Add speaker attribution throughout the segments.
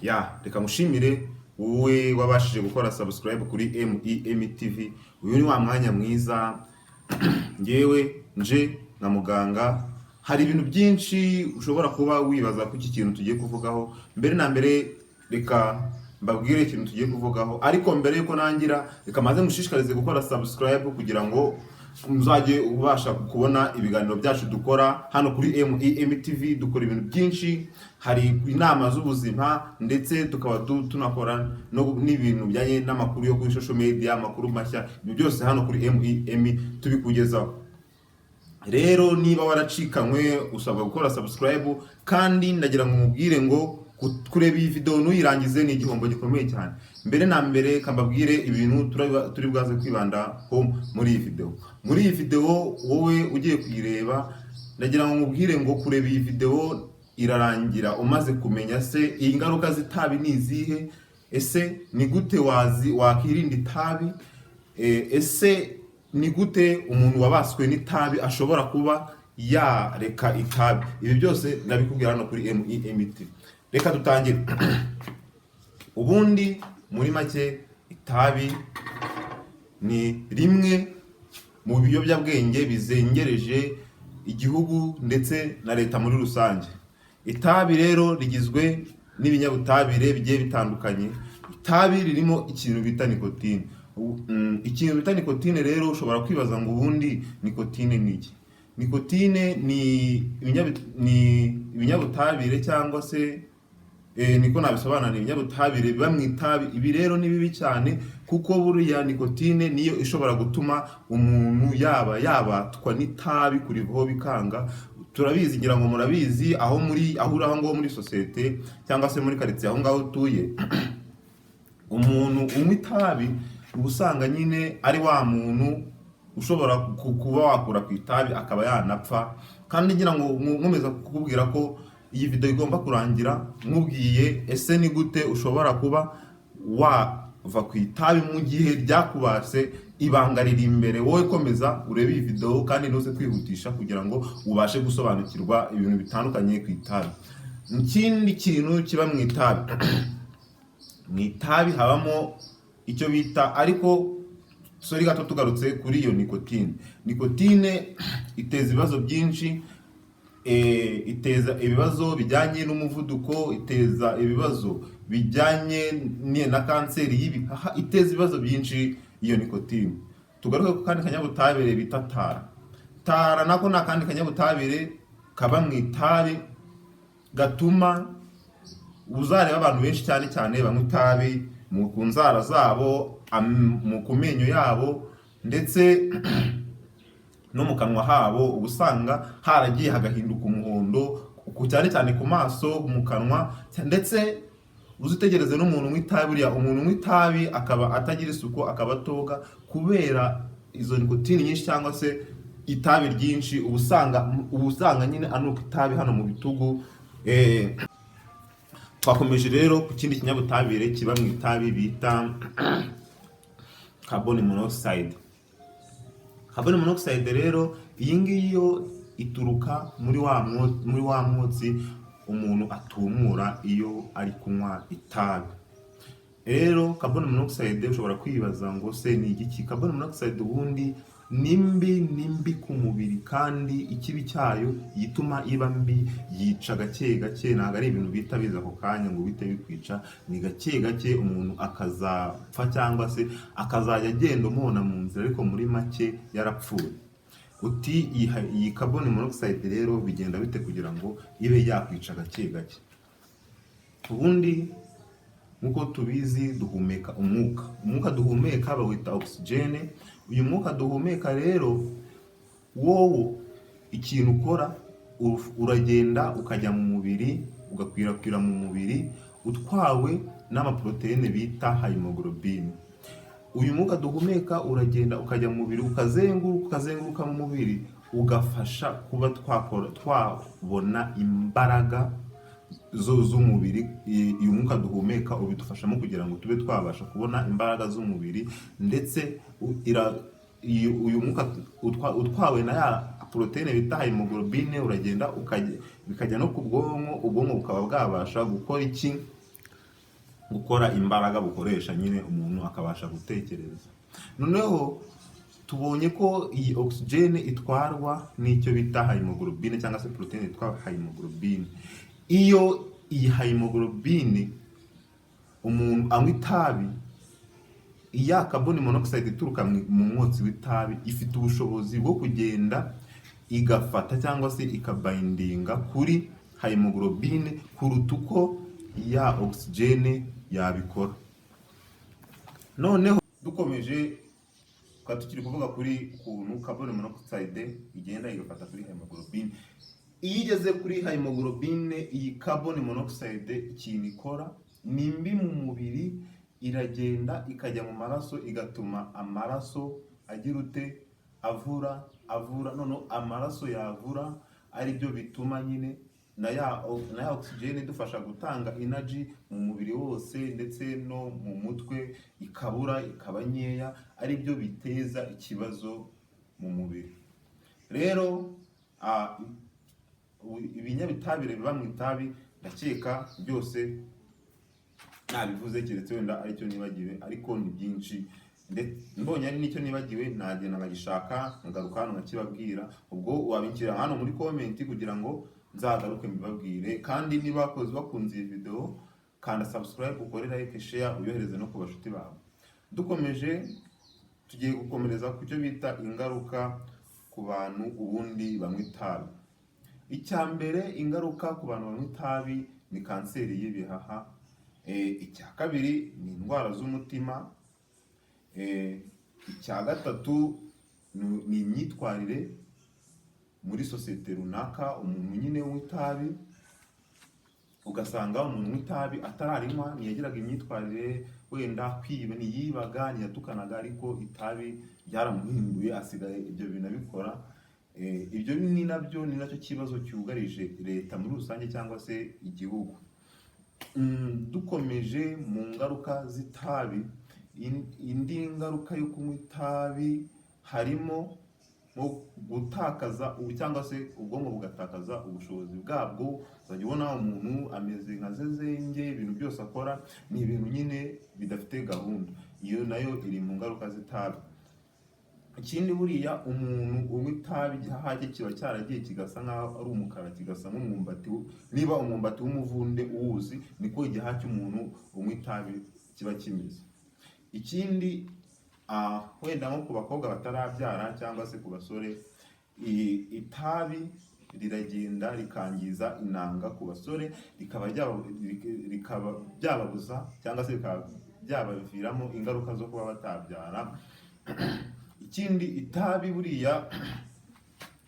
Speaker 1: reka mushimire wowe wabashije gukora subscribe kuri MEM TV. Uyu ni wa mwanya mwiza ngewe nje na muganga. Hari ibintu byinshi ushobora kuba wibaza ku iki kintu tugiye kuvugaho. Mbere na mbere reka mbabwire ikintu tugiye kuvugaho, ariko mbere yuko nangira reka maze mushishikarize gukora subscribe kugira ngo muzajye ubasha kubona ibiganiro byacu dukora hano kuri MEM TV. Dukora ibintu byinshi, hari inama z'ubuzima ndetse tukaba tunakora n'ibintu bijyanye n'amakuru yo kuri social media, amakuru mashya, ibyo byose hano kuri MEM tubikugezaho. Rero niba waracikanywe usabwa gukora subscribe, kandi ndagira ngo mubwire ngo kureba iyi video nuyirangize ni igihombo gikomeye cyane. Mbere na mbere kambabwire ibintu turi bwaze kwibandaho muri iyi video. Muri iyi video wowe ugiye kuyireba, ndagira ngo mubwire ngo kureba iyi video irarangira umaze kumenya se ingaruka z'itabi ni izihe, ese ni gute wakirinda itabi, ese ni gute umuntu wabaswe n'itabi ashobora kuba yareka itabi. Ibi byose ndabikubwira hano kuri MEM TV. Reka dutangire. Ubundi muri make itabi ni rimwe mu biyobyabwenge bizengereje igihugu ndetse na leta muri rusange. Itabi rero rigizwe n'ibinyabutabire bigiye bitandukanye. Itabi ririmo ikintu bita nikotine. Ikintu bita nikotine rero ushobora kwibaza ngo ubundi nikotine ni iki? Nikotine ni ibinyabutabire cyangwa se niko nabisobanura, ibinyabutabire biba mu itabi. Ibi rero ni bibi cyane kuko buriya nikotine niyo ishobora gutuma umuntu yabatwa n'itabi kurivaho bikanga. Turabizi, ngira ngo murabizi, aho ngaho muri societe cyangwa se muri quartier aho ngaho utuye, umuntu unywa itabi ubusanga nyine ari wa muntu ushobora kuba wakura ku itabi akaba yanapfa. Kandi ngira ngo nkomeza kukubwira ko iyi video igomba kurangira nkubwiye ese ni gute ushobora kuba wava ku itabi mu gihe ryakubase. Ibanga riri imbere, wowe komeza urebe iyi video kandi ntuze kwihutisha kugira ngo ubashe gusobanukirwa ibintu bitandukanye ku itabi. Ikindi kintu kiba mu itabi, mu itabi habamo icyo bita, ariko sori gato tugarutse kuri iyo nikotine. Nikotine iteza ibibazo byinshi, iteza ibibazo bijyanye n'umuvuduko, iteza ibibazo bijyanye na kanseri y'ibihaha, iteza ibibazo byinshi iyo nikotine. Tugaruke ku kandi kanyabutabire bita tara. Tara nako ni akandi kanyabutabire kaba mu itabi gatuma uzareba abantu benshi cyane cyane banywa itabi ku nzara zabo, ku menyo yabo ndetse no mu kanwa habo, ubusanga haragiye hagahinduka umuhondo, cyane cyane ku maso, mu kanwa. Ndetse uzitegereze n'umuntu unywa itabi, buriya umuntu unywa itabi akaba atagira isuku, akaba atoga kubera izo nikotine nyinshi cyangwa se itabi ryinshi. ubusanga nyine anuka itabi hano mu bitugu. Twakomeje rero ku kindi kinyabutabire kiba mu itabi bita carbon monoxide. Carbon monoxide rero iyi ngiyo ituruka muri wa mwotsi umuntu atumura iyo ari kunywa itabi. Rero carbon monoxide ushobora kwibaza ngo se ni iki? Carbon monoxide ubundi ni mbi ku mubiri, kandi ikibi cyayo yituma iba mbi, yica gake gake. Ntabwo ari ibintu bita biza ako kanya ngo bite bikwica, ni gake gake umuntu akazapfa cyangwa se akazajya agenda umubona mu nzira ariko muri make yarapfuye. Uti iyi carbon monoxide rero bigenda bite kugira ngo ibe yakwica gake gake? Ubundi nkuko tubizi duhumeka umwuka duhumeka bawita oxygene. Uyu mwuka duhumeka rero, wowe ikintu ukora uragenda ukajya mu mubiri, ugakwirakwira mu mubiri utwawe n'amaproteine bita hemoglobine. Uyu mwuka duhumeka uragenda ukajya mu mubiri, ukazenguruka mu mubiri, ugafasha kuba twabona imbaraga z'umubiri. Uyu mwuka duhumeka ubidufashamo kugira ngo tube twabasha kubona imbaraga z'umubiri. Ndetse uyu mwuka utwawe na ya proteine bita hemoglobine uragenda bikajya no ku bwonko, ubwonko bukaba bwabasha gukora iki? gukora imbaraga bukoresha nyine umuntu akabasha gutekereza. Noneho tubonye ko iyi oxygene itwarwa n'icyo bita hemoglobine cyangwa se proteine yitwa hemoglobine. Iyo iyi hemoglobine umuntu anywa itabi, iya carbon monoxide ituruka mu mwotsi w'itabi ifite ubushobozi bwo kugenda igafata cyangwa se ikabindinga kuri hemoglobine kuruta uko ya oxygene yabikora. Noneho dukomeje tukiri kuvuga kuri kuntu carbon monoxide igenda igafata kuri hemoglobine. Iyo igeze kuri hemoglobine, iyi carbon monoxide ikintu ikora ni mbi mu mubiri, iragenda ikajya mu maraso igatuma amaraso agira ute avura. Noneho amaraso yavura ari byo bituma nyine na ya oxygene idufasha gutanga energy mu mubiri wose ndetse no mu mutwe ikabura, ikaba nkeya, ari byo biteza ikibazo mu mubiri. Rero ibinyabitabire biba mu itabi ndakeka byose nabivuze, keretse wenda aricyo nibagiwe, ariko ni byinshi. Mbonye ari nicyo nibagiwe nagenda nkagishaka ngagaruka hano nkakibabwira. Ubwo wabinshyira hano muri comment kugira ngo nzagaruke mbibabwire. Kandi niba bakunze iyi video, kanda subscribe, ukore like, share, uyohereze no ku bashuti bawe. Dukomeje tugiye gukomereza ku cyo bita ingaruka ku bantu ubundi banywa itabi. Icya mbere, ingaruka ku bantu banywa itabi ni kanseri y'ibihaha. Icya kabiri ni indwara z'umutima. Icya gatatu ni imyitwarire muri sosiyete runaka. Umuntu nyine unywa itabi, ugasanga umuntu unywa itabi atararinywa ntiyagiraga imyitwarire wenda kwiba, ntiyibaga, ntiyatukanaga, ariko itabi ryaramuhinduye asigaye ibyo bintu abikora. Ibyo ni nacyo kibazo cyugarije leta muri rusange cyangwa se igihugu. Dukomeje mu ngaruka z'itabi, indi ngaruka yo kunywa itabi harimo gutakaza cyangwa se ubwonko bugatakaza ubushobozi bwabwo. Uzajya ubona umuntu ameze nka zezenge, ibintu byose akora ni ibintu nyine bidafite gahunda. Iyo nayo iri mu ngaruka z'itabi. Ikindi, buriya umuntu unywa itabi igihaha cye kiba cyaragiye kigasa nkaho ari umukara, kigasa nk'umwumbati. Niba umwumbati w'umuvunde uwuzi, niko igihaha cy'umuntu unywa itabi kiba kimeze. Ikindi, wenda nko ku bakobwa batarabyara cyangwa se ku basore, itabi riragenda rikangiza inanga ku basore, rikaba byababuza cyangwa se bikaba byabaviramo ingaruka zo kuba batabyara. Ikindi, itabi buriya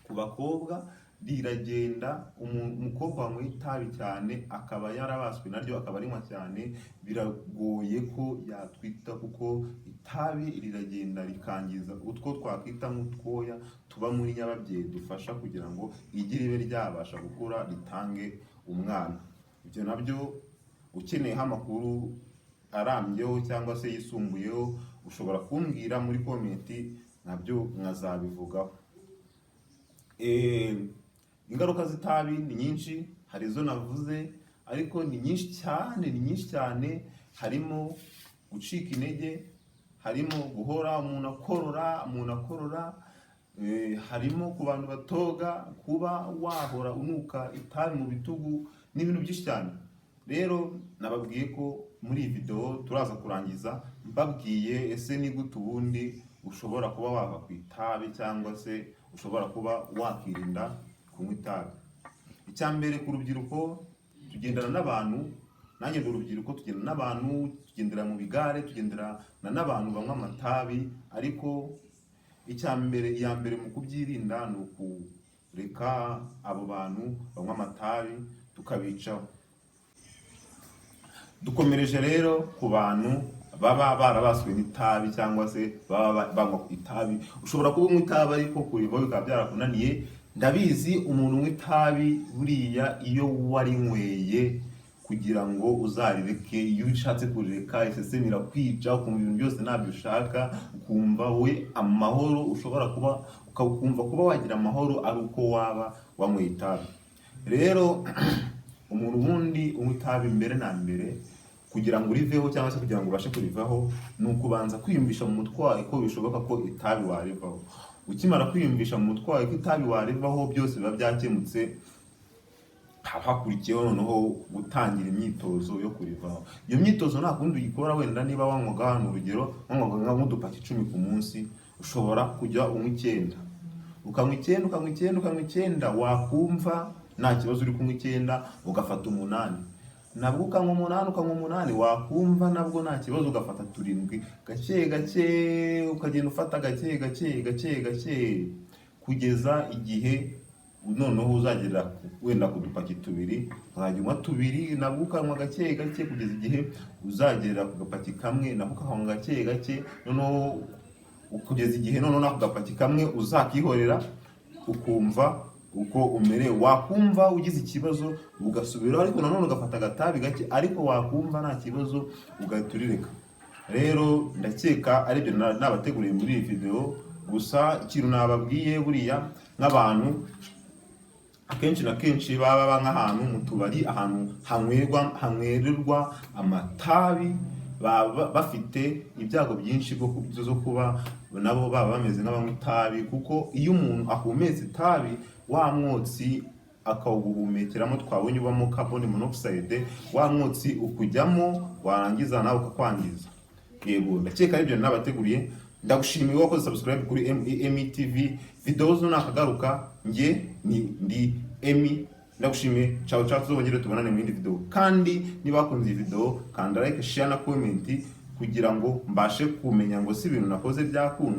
Speaker 1: ku bakobwa riragenda, umukobwa wanyweye itabi cyane akaba yarabaswe naryo akaba arinywa cyane, biragoye ko yatwita, kuko itabi riragenda rikangiza utwo twakwita nk'utwoya tuba muri nyababyeyi dufasha kugira ngo igi ribe ryabasha gukura ritange umwana. Ibyo nabyo ukeneyeho amakuru arambyeho cyangwa se yisumbuyeho, ushobora kumbwira muri komenti, nabyo nkazabivugaho. Ingaruka z'itabi ni nyinshi, hari izo navuze, ariko ni nyinshi cyane. Harimo gucika intege, harimo guhora umuntu akorora, harimo ku bantu batoga kuba wahora unuka itabi mu bitugu, n'ibintu byinshi cyane. Rero nababwiye ko muri iyi video turaza kurangiza mbabwiye ese ni gute ubundi ushobora kuba wava ku itabi cyangwa se ushobora kuba wakirinda kunywa itabi. Icya mbere, ku rubyiruko tugendana n'abantu, nanjye ndi urubyiruko, tugendana n'abantu, tugendera mu bigare, tugendana n'abantu banywa amatabi. Ariko iya mbere mu kubyirinda ni ukureka abo bantu banywa amatabi tukabicaho. Dukomereje rero ku bantu baba barabaswe n'itabi cyangwa se baba banywa itabi. Ushobora kuba unywa itabi ariko kurivaho bikaba byarakunaniye. Ndabizi umuntu unywa itabi buriya iyo warinyweye kugira ngo uzarireke, iyo ushatse kurireka isesemi irakwica, ukumva ibintu byose ntabyo ushaka, ukumva we amahoro ushobora kuba ukumva kuba wagira amahoro ari uko waba wanyweye itabi. Rero umuntu ubundi unywa itabi mbere na mbere kugira ngo uriveho cyangwa se kugira ngo ubashe kurivaho ni ukubanza kwiyumvisha mu mutwe wawe ko bishoboka ko itabi warivaho. Ukimara kwiyumvisha mu mutwe wawe ko itabi warivaho byose biba byakemutse, haba hakurikiyeho noneho gutangira imyitozo yo kurivaho. Iyo myitozo nta kundi uyikora, wenda niba wanywaga hano urugero wanywaga nk'udupaki 10 ku munsi, ushobora kujya unywa 9, ukanywa 9 ukanywa 9 ukanywa 9, wakumva nta kibazo uri kunywa 9 ugafata 8, nabwo ukanywa 8 ukanywa 8, wakumva nabwo nta kibazo ugafata 7, gake gake ukagenda ufata gake gake gake gake kugeza igihe noneho uzagera wenda ku dupaki 2, uzajya unywa 2, nabwo ukanywa gake gake kugeza igihe uzagera ku gapaki kamwe, nabwo ukanywa gake gake, noneho kugeza igihe noneho nako gapaki kamwe uzakihorera ukumva uko umerewe. Wakumva ugize ikibazo ugasubiraho, ariko nanone ugafata agatabi gake, ariko wakumva nta kibazo ugahita urireka. Rero ndakeka aribyo nabateguriye muri iyi video. Gusa ikintu nababwiye buriya nk'abantu akenshi na kenshi baba nk'ahantu mu tubari, ahantu hanywererwa amatabi, baba bafite ibyago byinshi zo kuba nabo baba bameze nk'abanywa itabi, kuko iyo umuntu ahumetse itabi wa mwotsi akawuguhumekeramo, twabonye ubamo carbon monoxide, wa mwotsi ukujyamo warangiza nawe ukakwangiza. Yego ndakeka aribyo nabateguriye. Ndagushimiye wakoze subscribe kuri Emmy TV. Video zo nakagaruka, nge ndi Emmy. Ndagushimiye, ciao ciao, tuzongere tubonane mu yindi video. Kandi niba wakunze iyi video kanda like, share na comment kugira ngo mbashe kumenya ngo si ibintu nakoze byakunda.